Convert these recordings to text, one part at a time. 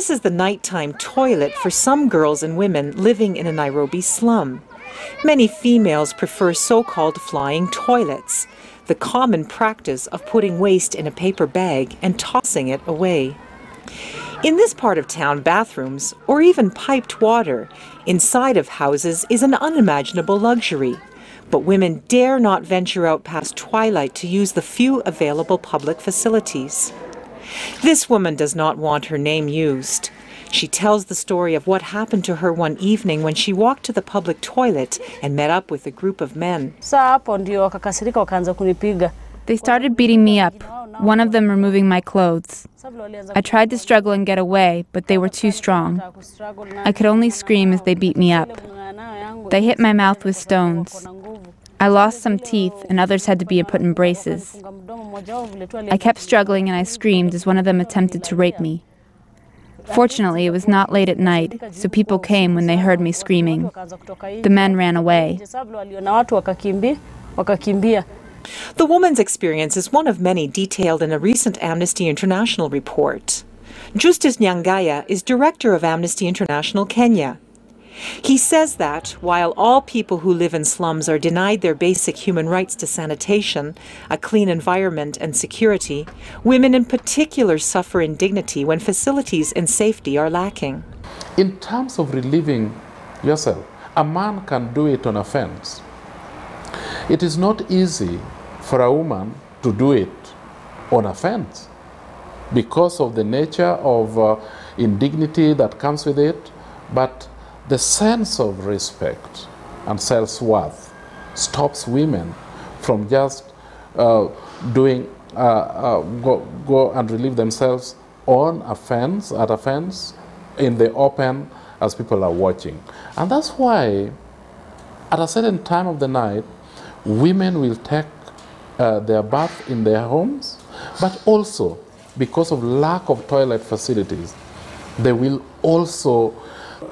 This is the nighttime toilet for some girls and women living in a Nairobi slum. Many females prefer so-called flying toilets, the common practice of putting waste in a paper bag and tossing it away. In this part of town, bathrooms, or even piped water, inside of houses is an unimaginable luxury. But women dare not venture out past twilight to use the few available public facilities. This woman does not want her name used. She tells the story of what happened to her one evening when she walked to the public toilet and met up with a group of men. They started beating me up, one of them removing my clothes. I tried to struggle and get away, but they were too strong. I could only scream as they beat me up. They hit my mouth with stones. I lost some teeth, and others had to be put in braces. I kept struggling and I screamed as one of them attempted to rape me. Fortunately, it was not late at night, so people came when they heard me screaming. The men ran away. The woman's experience is one of many detailed in a recent Amnesty International report. Justice Nyangaya is director of Amnesty International Kenya. He says that, while all people who live in slums are denied their basic human rights to sanitation, a clean environment and security, women in particular suffer indignity when facilities and safety are lacking. In terms of relieving yourself, a man can do it on a fence. It is not easy for a woman to do it on a fence because of the nature of indignity that comes with it, but the sense of respect and self-worth stops women from just go and relieve themselves on a fence, at a fence, in the open, as people are watching. And that's why, at a certain time of the night, women will take their bath in their homes, but also, because of lack of toilet facilities, they will also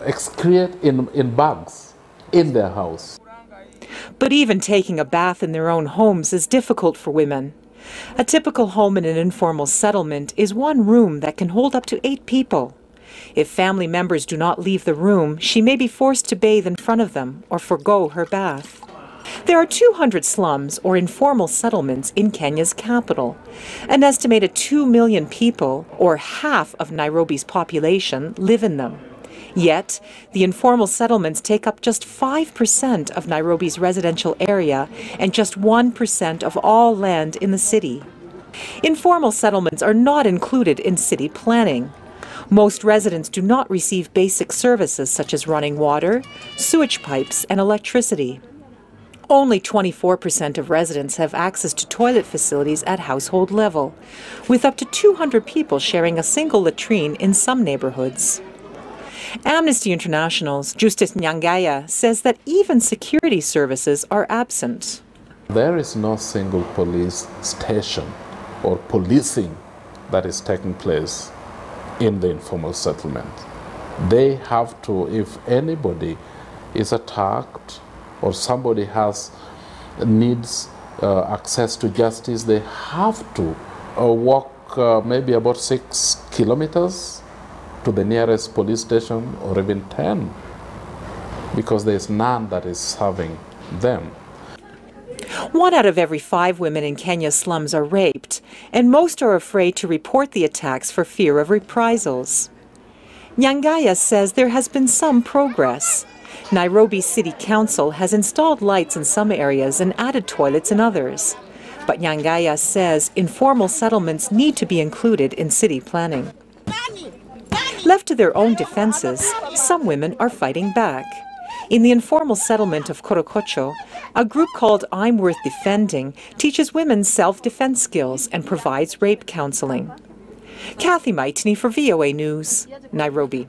excrete in bags in their house. But even taking a bath in their own homes is difficult for women. A typical home in an informal settlement is one room that can hold up to 8 people. If family members do not leave the room, she may be forced to bathe in front of them or forgo her bath. There are 200 slums or informal settlements in Kenya's capital. An estimated 2 million people, or half of Nairobi's population, live in them. Yet, the informal settlements take up just 5% of Nairobi's residential area and just 1% of all land in the city. Informal settlements are not included in city planning. Most residents do not receive basic services such as running water, sewage pipes, and electricity. Only 24% of residents have access to toilet facilities at household level, with up to 200 people sharing a single latrine in some neighborhoods. Amnesty International's Justice Nyangaya says that even security services are absent. There is no single police station or policing that is taking place in the informal settlement. They have to, if anybody is attacked or somebody needs access to justice, they have to walk maybe about 6 kilometers to the nearest police station, or even 10, because there's none that is serving them. 1 out of every 5 women in Kenya's slums are raped, and most are afraid to report the attacks for fear of reprisals. Nyangaya says there has been some progress. Nairobi City Council has installed lights in some areas and added toilets in others. But Nyangaya says informal settlements need to be included in city planning. Left to their own defenses, some women are fighting back. In the informal settlement of Korokocho, a group called I'm Worth Defending teaches women self-defense skills and provides rape counseling. Cathy Majtenyi for VOA News, Nairobi.